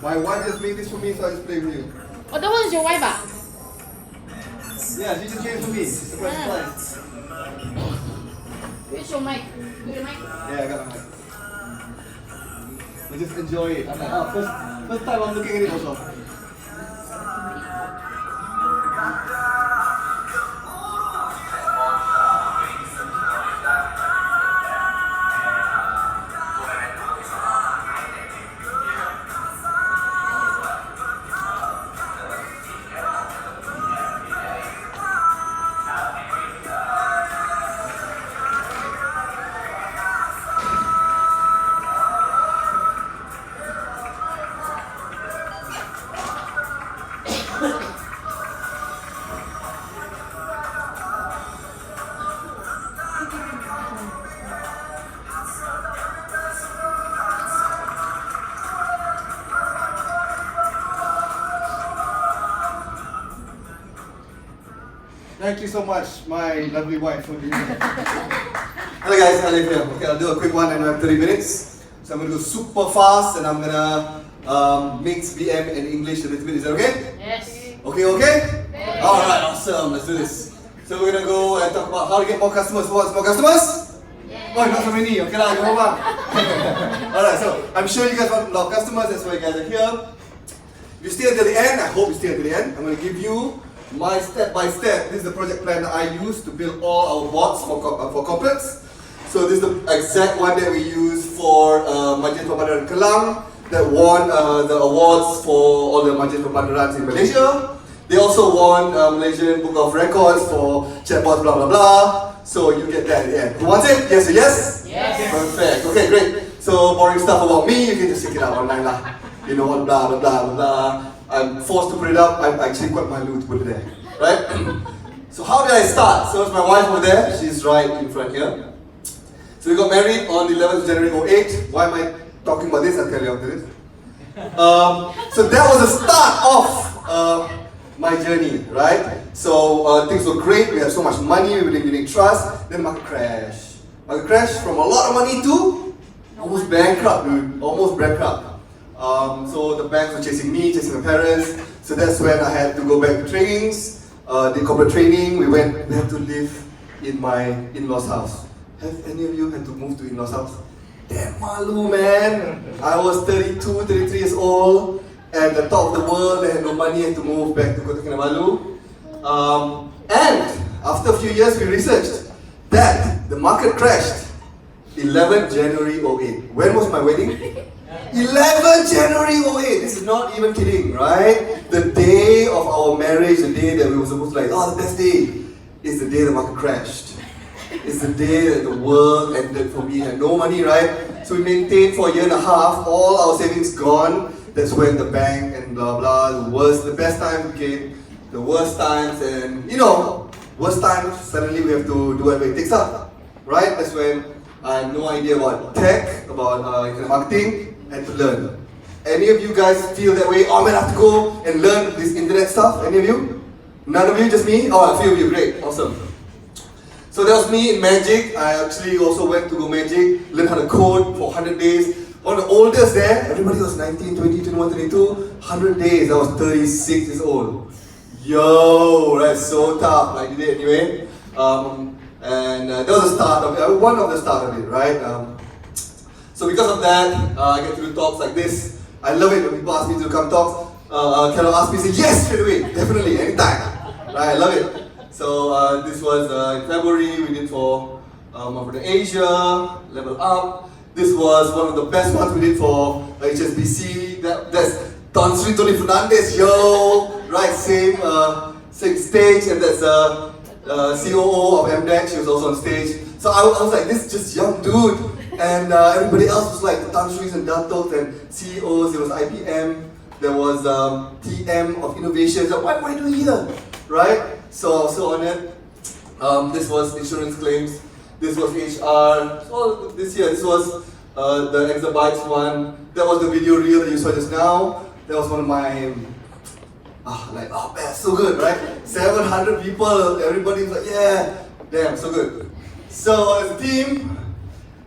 My wife just made this for me, so I just play with you. Oh, that one's your wife, ah? Yeah, she just gave it to me. It's a surprise. Where's your mic? Where's your mic? Yeah, I got my mic. I just enjoy it. I'm like, first time I'm looking at it also. Thank you so much, my lovely wife, for being here. Hello guys, Alif here. Okay, I'll do a quick one and I have 30 minutes. So I'm going to go super fast and I'm going to mix BM and English a little bit. Is that okay? Yes. Okay? Yes. Alright, awesome. Let's do this. So we're going to go and talk about how to get more customers. What's more customers? Yes. Oh, not so many. Okay lah, go on. Alright, so I'm sure you guys want a lot of customers. That's why you guys are here. If you stay until the end, I hope you stay until the end. I'm going to give you my step-by-step. This is the project plan that I use to build all our bots for corporates. So this is the exact one that we use for Majlis Perbandaran Kelang that won the awards for all the Majlis Perbandaran in Malaysia. They also won Malaysian Book of Records for chatbots, blah blah blah. So you get that at the end. Who wants it? Yes or yes? Yes. Perfect. Okay, great. So boring stuff about me, you can just check it out online lah. You know what, blah blah blah blah. I'm forced to put it up. I'm actually quite malu to put it there, right? So how did I start? So it's my wife over there. She's right in front here. So we got married on the 11th of January 08. Why am I talking about this? I'll tell you after this. So that was the start of my journey, right? So things were great. We had so much money. We were building trust. Then the market crashed. Market crashed from a lot of money to almost bankrupt, dude. Almost bankrupt. So the banks were chasing me, chasing my parents. So that's when I had to go back to trainings, did corporate training. We had to live in my in-laws' house. Have any of you had to move to in-laws' house? Damn malu, man. I was 32, 33 years old, at the top of the world. I had no money, had to move back to Kota Kinabalu. And after a few years, we researched that the market crashed 11th January 08. When was my wedding? 11 January 08, this is not even kidding, right? The day of our marriage, the day that we were supposed to the best day, is the day the market crashed. It's the day that the world ended for me. I had no money, right? So we maintained for a year and a half, all our savings gone. That's when the bank and blah blah, the best times became the worst times, and worst times, suddenly we have to do whatever it takes up, right? That's when I had no idea about tech, about marketing. And to learn. Any of you guys feel that way? Oh man, I have to go and learn this internet stuff? Any of you? None of you? Just me? Oh, a few of you. Great. Awesome. So that was me in Magic. I actually also went to Go Magic, learned how to code for 100 days. One of the oldest there, everybody was 19, 20, 21, 22. 100 days, I was 36 years old. Yo, that's so tough. I did it anyway. And that was the start of it, one of the start of it, right? So because of that, I get to do talks like this. I love it when people ask me to come talks. Carol asked me, say yes straight away, definitely, anytime. Right, I love it. So this was in February, we did for Asia, Level Up. This was one of the best ones we did for HSBC. That's Tan Sri Tony Fernandez, yo! Right, same stage, and that's COO of MDEC, she was also on stage. So I was like, this just young dude. And everybody else was like the Tan Sris and Datos and CEOs. There was IBM, there was TM of innovation. So what am I doing here? Right? So on it. This was insurance claims. This was HR. So this year, this was the exabytes one. That was the video reel that you saw just now. That was one of my man, so good, right? 700 people. Everybody was like, yeah, damn, so good. So as a team.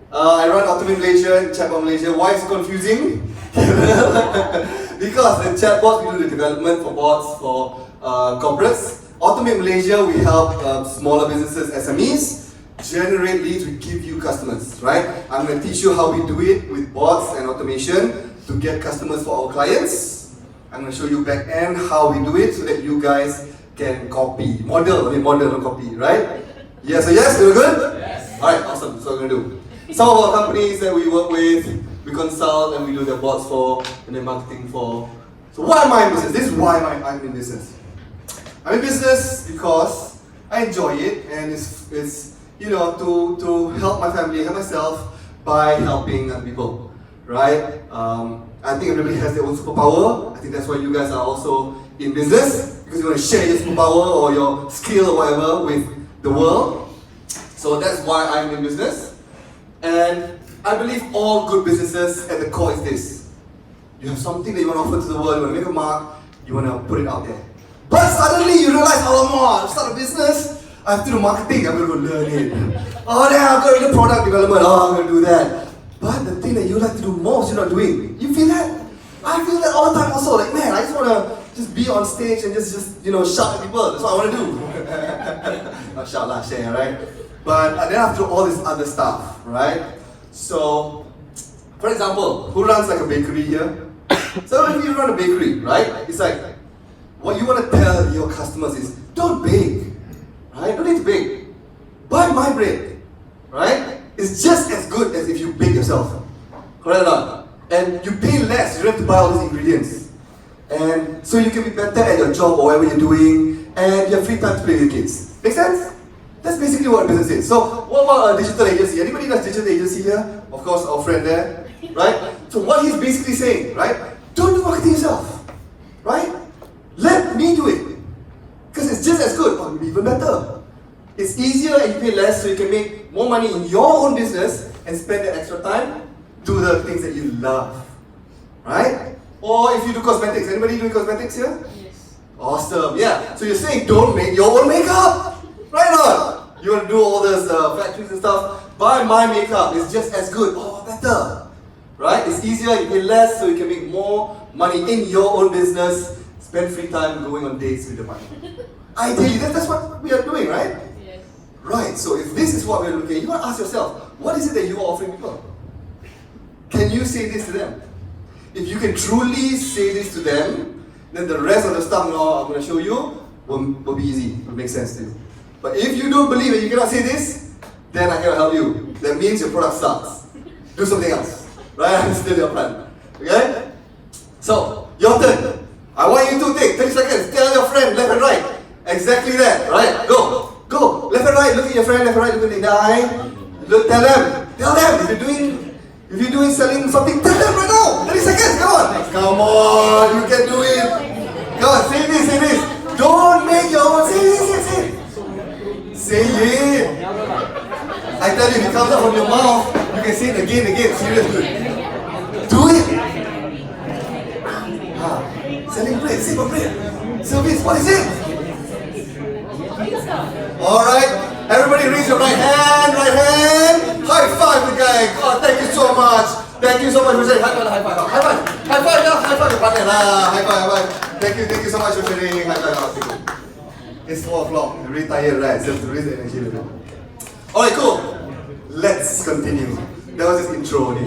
I run Automate Malaysia, Chatbot Malaysia. Why is it confusing? Because the chatbots, we do the development for bots for corporates. Automate Malaysia, we help smaller businesses, SMEs, generate leads, we give you customers, right? I'm going to teach you how we do it with bots and automation to get customers for our clients. I'm going to show you back end how we do it so that you guys can copy. Model, not copy, right? Yes or yes? You're good? Yes. Alright, awesome. That's what we're going to do. Some of our companies that we work with, we consult and we do their bots for and their marketing for. So why am I in business? This is why I'm in business. I'm in business because I enjoy it and it's you know, to help my family, help myself by helping people, right? I think everybody has their own superpower. I think that's why you guys are also in business, because you want to share your superpower or your skill or whatever with the world. So that's why I'm in business. And I believe all good businesses at the core is this. You have something that you want to offer to the world, you want to make a mark, you want to put it out there. But suddenly you realize, oh more, I've started a business, I have to do marketing, I'm going to go learn it. Oh damn, I've got to do product development, oh I'm going to do that. But the thing that you like to do most, you're not doing. You feel that? I feel that all the time also, like man, I just want to just be on stage and just you know, shout at people, that's what I want to do. Not shout lah, share, right? But then I have to do all this other stuff, right? So, for example, who runs like a bakery here? So if you run a bakery, right? It's like, what you want to tell your customers is, don't bake, right? Don't need to bake. Buy my bread, right? It's just as good as if you bake yourself. Correct or not? And you pay less, you don't have to buy all these ingredients. And so you can be better at your job or whatever you're doing, and you have free time to play with your kids. Make sense? That's basically what business is. So, what about a digital agency? Anybody does digital agency here? Of course, our friend there, right? So what he's basically saying, right? Don't do marketing yourself, right? Let me do it. Because it's just as good, or maybe even better. It's easier and you pay less so you can make more money in your own business and spend that extra time do the things that you love, right? Or if you do cosmetics, anybody doing cosmetics here? Yes. Awesome, yeah. So you're saying don't make your own makeup, right or not? You want to do all this factories and stuff, buy my makeup, it's just as good, or better, right? It's easier, you pay less so you can make more money in your own business, spend free time going on dates with the money. Ideally, that's what we are doing, right? Yes. Right, so if this is what we're looking at, you want to ask yourself, what is it that you are offering people? Can you say this to them? If you can truly say this to them, then the rest of the stuff now I'm going to show you will be easy, will make sense to you. But if you don't believe it, you cannot say this, then I cannot help you. That means your product sucks. Do something else, right? I'm still your plan, okay? So, your turn. I want you to take 30 seconds, tell your friend left and right. Exactly that, right? Go, left and right, look at your friend, left and right, look at the eye. Look, tell them, if you're doing selling something, tell them right now. 30 seconds, come on. Come on, you can do it. Come on, say this. Don't make your own, say it. Say it. I tell you, if it comes out from your mouth, you can say it again, seriously. Do it. Selling bread, save bread. Service, what is it? Alright, everybody raise your right hand. High five the guy. God, thank you so much. Thank you so much for sharing. High five your partner. High five. Thank you so much for sharing. High five. It's 4 o'clock. I'm really tired, right? So I have to raise the energy a little bit. Alright, cool. Let's continue. That was just intro only.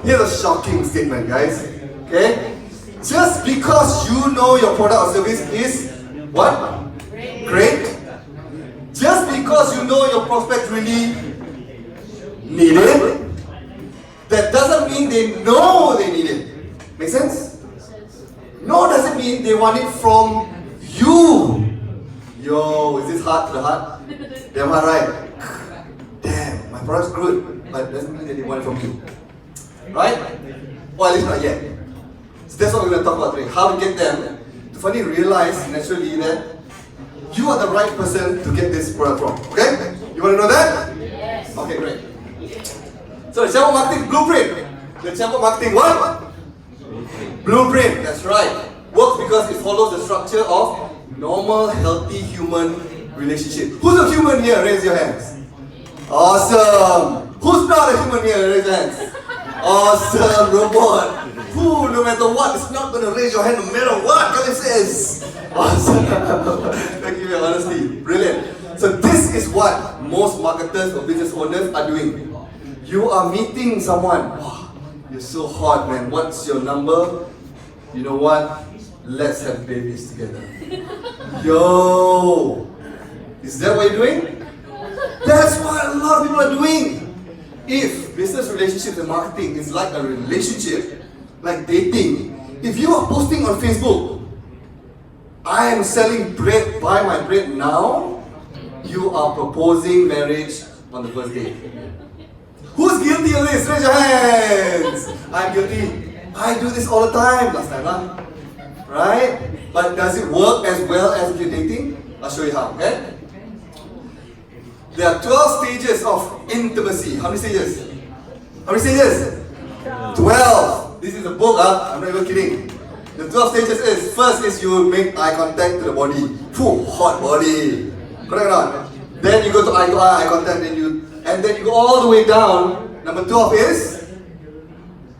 Here's a shocking statement, guys. Okay? Just because you know your product or service is what? Great. Just because you know your prospect really need it, that doesn't mean they know they need it. Make sense? No doesn't mean they want it from you. Yo, is this hard to the heart? Damn hard, right? Damn, my product's good, but it doesn't mean that they want it from you. Right? Well, at least not yet. So that's what we're going to talk about today. How to get them to finally realize naturally that you are the right person to get this product from. Okay? You want to know that? Yes. Okay, great. So the chatbot marketing blueprint. The chatbot marketing what? Blueprint. That's right. Works because it follows the structure of normal, healthy human relationship. Who's a human here? Raise your hands. Awesome. Who's not a human here? Raise your hands. Awesome, robot. Who, no matter what, is not going to raise your hand no matter what Khalif says. Awesome. Thank you for your honesty. Brilliant. So this is what most marketers or business owners are doing. You are meeting someone. Oh, you're so hot, man. What's your number? You know what? Let's have babies together. Yo! Is that what you're doing? That's what a lot of people are doing. If business relationships and marketing is like a relationship, like dating, if you are posting on Facebook, I am selling bread, buy my bread now, you are proposing marriage on the first date. Who's guilty of this? Raise your hands. I'm guilty. I do this all the time. Last time, huh? Right? But does it work as well as if you're dating? I'll show you how, okay? There are 12 stages of intimacy. How many stages? How many stages? 12. This is a book, huh? I'm not even kidding. The 12 stages is, first is you make eye contact to the body. Phew, hot body. Correct or not? Then you go to eye contact, and then you go all the way down. Number 12 is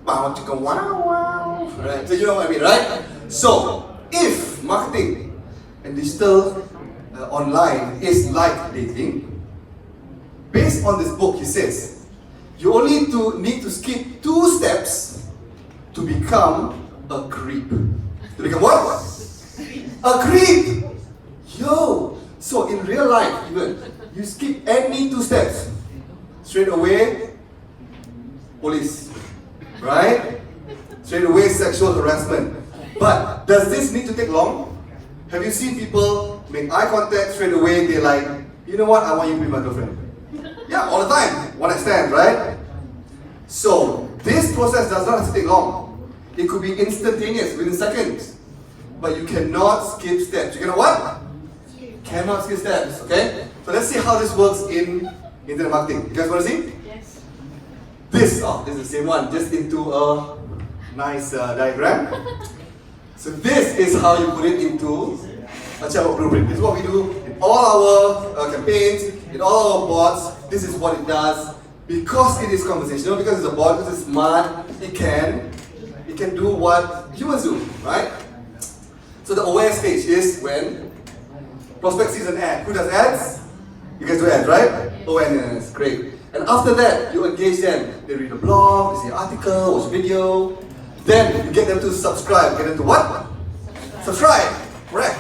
wow, chicka, wow, wow. Right? So you know what I mean, right? So, if marketing and digital online is like dating, based on this book, he says, you only need to skip 2 steps to become a creep. To become what? A creep! Yo! So in real life, even, you skip any 2 steps, straight away, police. Right? Straight away, sexual harassment. But does this need to take long? Have you seen people make eye contact straight away, they're like, you know what, I want you to be my girlfriend. Yeah, all the time. One night stand, right? So, this process does not have to take long. It could be instantaneous, within seconds. But you cannot skip steps. You cannot what? Cannot skip steps, okay? So let's see how this works in internet marketing. You guys want to see? Yes. This is the same one, just into a nice diagram. So this is how you put it into a chatbot blueprint. This is what we do in all our campaigns, in all our bots. This is what it does. Because it is conversational, because it's a bot, because it's smart, it can do what humans do, right? So the aware stage is when prospect sees an ad. Who does ads? You guys do ads, right? Awareness, great. And after that, you engage them. They read a blog, they see an article, watch a video. Then you get them to subscribe. Get them to what? Subscribe. Correct.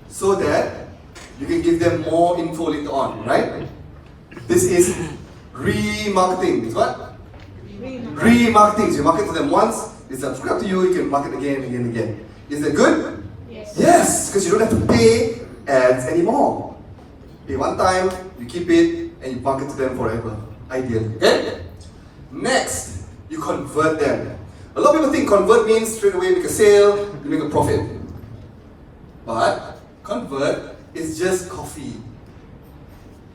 So that you can give them more info later on, right? This is remarketing. It's what? Remarketing. So you market to them once, they subscribe to you, you can market again, again, again. Is that good? Yes. Yes, because you don't have to pay ads anymore. Pay one time, you keep it, and you market to them forever. Ideal. Okay? Next, you convert them. A lot of people think convert means straight away make a sale, you make a profit. But convert is just coffee.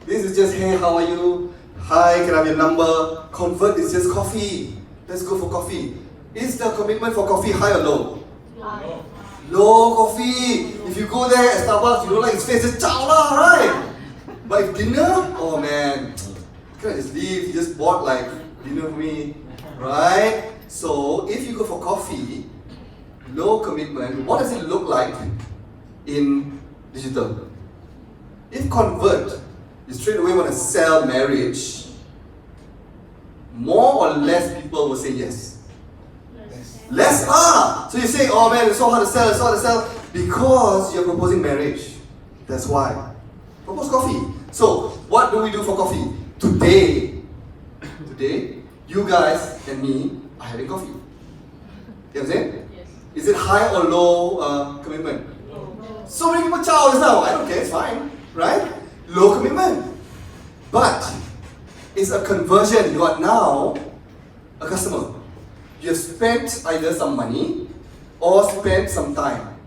This is just, hey, how are you? Hi, can I have your number? Convert is just coffee. Let's go for coffee. Is the commitment for coffee high or low? Low. Low coffee. If you go there at Starbucks, you don't like his face, just chow lah, right? But if dinner, oh man, can I just leave? He just bought like dinner for me, right? So if you go for coffee, low commitment, what does it look like in digital? If convert, you straight away want to sell marriage, more or less people will say yes. Less So you say, oh man, it's so hard to sell, it's so hard to sell. Because you're proposing marriage. That's why. Propose coffee. So, what do we do for coffee? Today, you guys and me are having coffee. You know what I'm saying? Yes. Is it high or low commitment? Low. So many people chow just now. I don't care, it's fine. Right? Low commitment. But it's a conversion. You are now a customer. You have spent either some money or spent some time.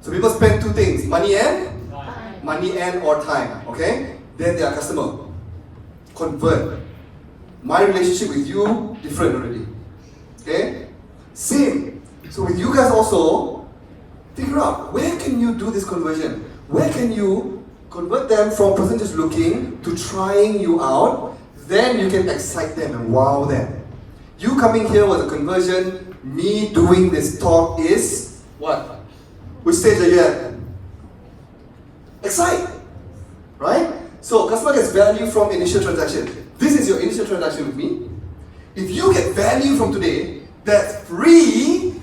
So people spend 2 things, money and or time. Okay? Then they are customer. Convert. My relationship with you, different already. Okay? Same. So with you guys also, figure out where can you do this conversion? Where can you convert them from person just looking to trying you out? Then you can excite them and wow them. You coming here was a conversion me doing this talk is what? Which stage are you at? Excite, right? So customer gets value from initial transaction. This is your initial transaction with me. If you get value from today, that's free.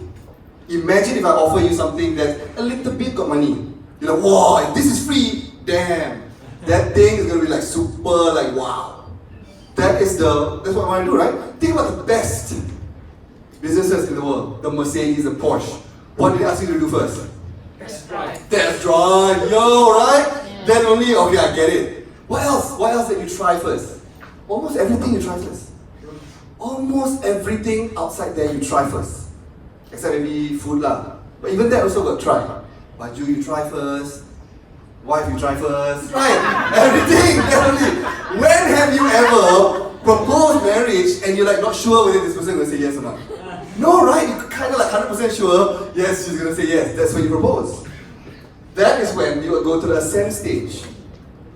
Imagine if I offer you something that's a little bit got money. You're like, wow, if this is free, damn. That thing is gonna be like super, like wow. That's what I want to do, right? Think about the best businesses in the world. The Mercedes, the Porsche. What did they ask you to do first? Test drive. Test drive, yo, right? Yeah. Then only, okay, I get it. What else? What else did you try first? Almost everything you try first. Almost everything outside there you try first. Except maybe food lah. But even that also got try. Baju you try first. Wife you try first. Right? Everything, definitely. When have you ever proposed marriage and you're like not sure whether this person is going to say yes or not? No, right? You're kind of like 100% sure, yes, she's going to say yes. That's when you propose. That is when you will go to the ascent stage.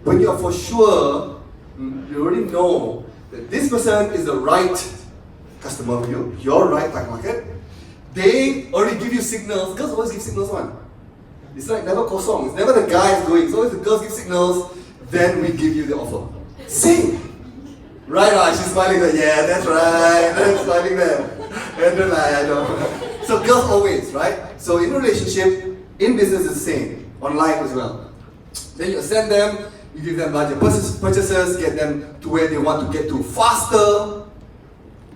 When you are for sure, you already know that this person is the right customer for you, your right target market. They already give you signals. Girls always give signals, one. It's like never kosong. It's never the guys going. It's always the girls give signals, then we give you the offer. Sing! Right, she's smiling like, yeah, that's right. That's smiling there. And then I know. So girls always, right? So in a relationship, in business it's the same. Online as well. Then you send them, you give them larger purchases, get them to where they want to get to faster,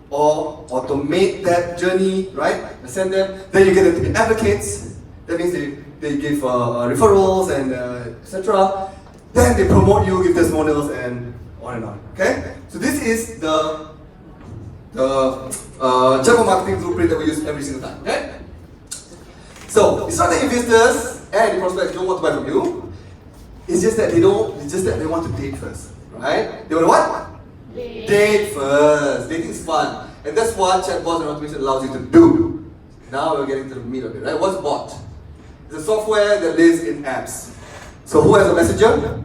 or automate that journey, right? Send them, then you get them to be advocates. That means they give referrals and etc. Then they promote you, give testimonials, and on. Okay? So this is the channel marketing blueprint that we use every single time. Okay? So it's not that investors and the prospects don't want to buy from you. It's just that they don't. It's just that they want to date first, right? They want to what? Date first. Dating is fun, and that's what chatbots and automation allows you to do. Now we're getting to the meat of it, right? What's bot? It's a software that lives in apps. So who has a messenger?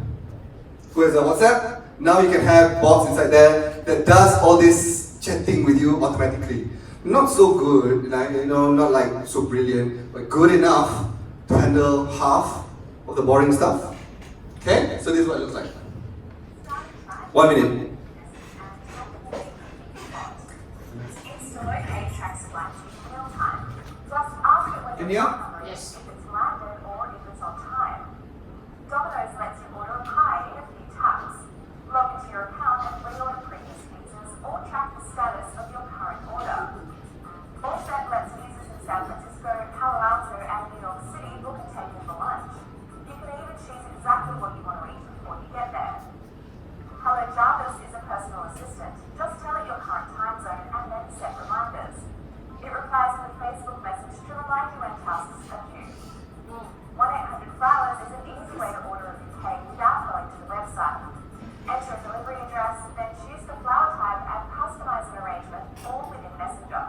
Who has a WhatsApp? Now you can have bots inside there that does all this chatting with you automatically. Not so good, like, not like so brilliant, but good enough to handle half of the boring stuff. Okay? So this is what it looks like. 1 minute. Can you hear? Yes. Domino's lets you order a pie in a few taps. Log into your account and reorder previous pizzas or track the status of your current order. Offset lets users in San Francisco, Palo Alto, and New York City book a table for lunch. You can even choose exactly what you want to eat before you get there. Hello Jarvis is a personal assistant. Just tell it your current time zone and then set reminders. It replies with a Facebook message to remind you when tasks are due. 1-800-Flowers is an easy way to order a bouquet without going to the website. Enter a delivery address, then choose the flower type and customize an arrangement, all within Messenger.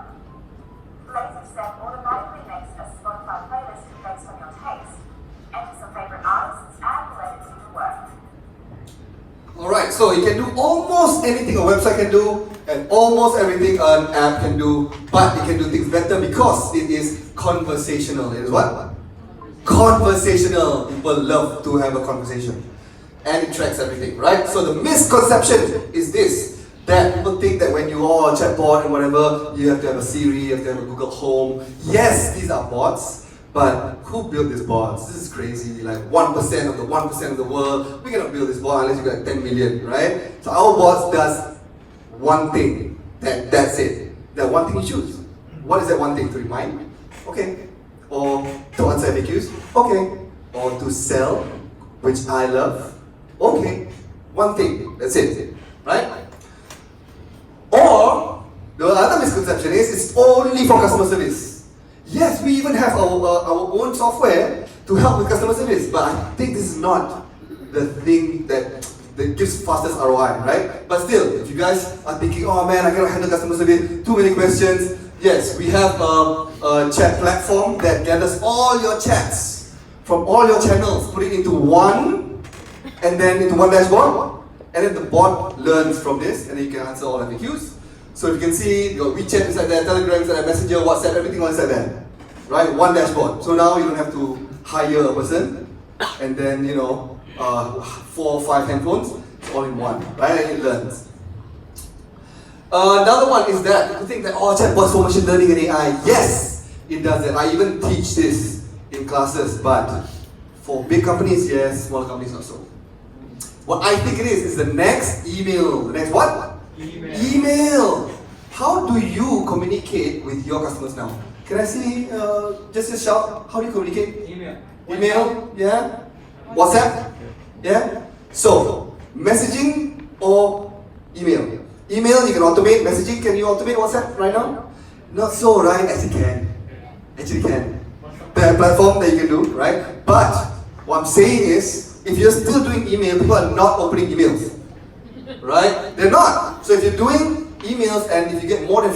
LazySet automatically makes a Spotify playlist based on your taste. Enter some favorite artists and let it do the work. Alright, so you can do almost anything a website can do and almost everything an app can do, but it can do things better because it is conversational. It is what? Conversational. People love to have a conversation. And it tracks everything, right? So the misconception is this, that people think that when you are a chatbot and whatever, you have to have a Siri, you have to have a Google Home. Yes, these are bots, but who built these bots? This is crazy, like 1% of the 1% of the world. We cannot build this bot unless you got 10 million, right? So our bots does one thing, that's it. That one thing you choose. What is that one thing? To remind? Okay. Or to answer FAQs? Okay. Or to sell, which I love? Okay. One thing, that's it. Right? Or, the other misconception is it's only for customer service. Yes, we even have our own software to help with customer service, but I think this is not the thing that gives fastest ROI, right? But still, if you guys are thinking, oh man, I cannot handle customer service, too many questions, yes, we have a chat platform that gathers all your chats from all your channels, put it into one, and then into one dashboard, and then the bot learns from this, and then you can answer all FAQs. So if you can see, your WeChat is like there, Telegram is like there, Messenger, WhatsApp, everything is like there. Right? One dashboard. So now you don't have to hire a person and then, 4 or 5 handphones. It's all in one. Right? And it learns. Another one is that people think that, chatbots for machine learning and AI. Yes, it does that. I even teach this in classes, but for big companies, yes, small companies not so. What I think it is the next email. The next what? Email. How do you communicate with your customers now? Can I see, just a shout, how do you communicate? Email, yeah? WhatsApp? Yeah? So, messaging or email? Email, you can automate. Messaging, can you automate WhatsApp right now? Not so, right? Actually can. There are platforms that you can do, right? But, what I'm saying is, if you're still doing email, people are not opening emails. Right? They're not. So if you're doing emails and if you get more than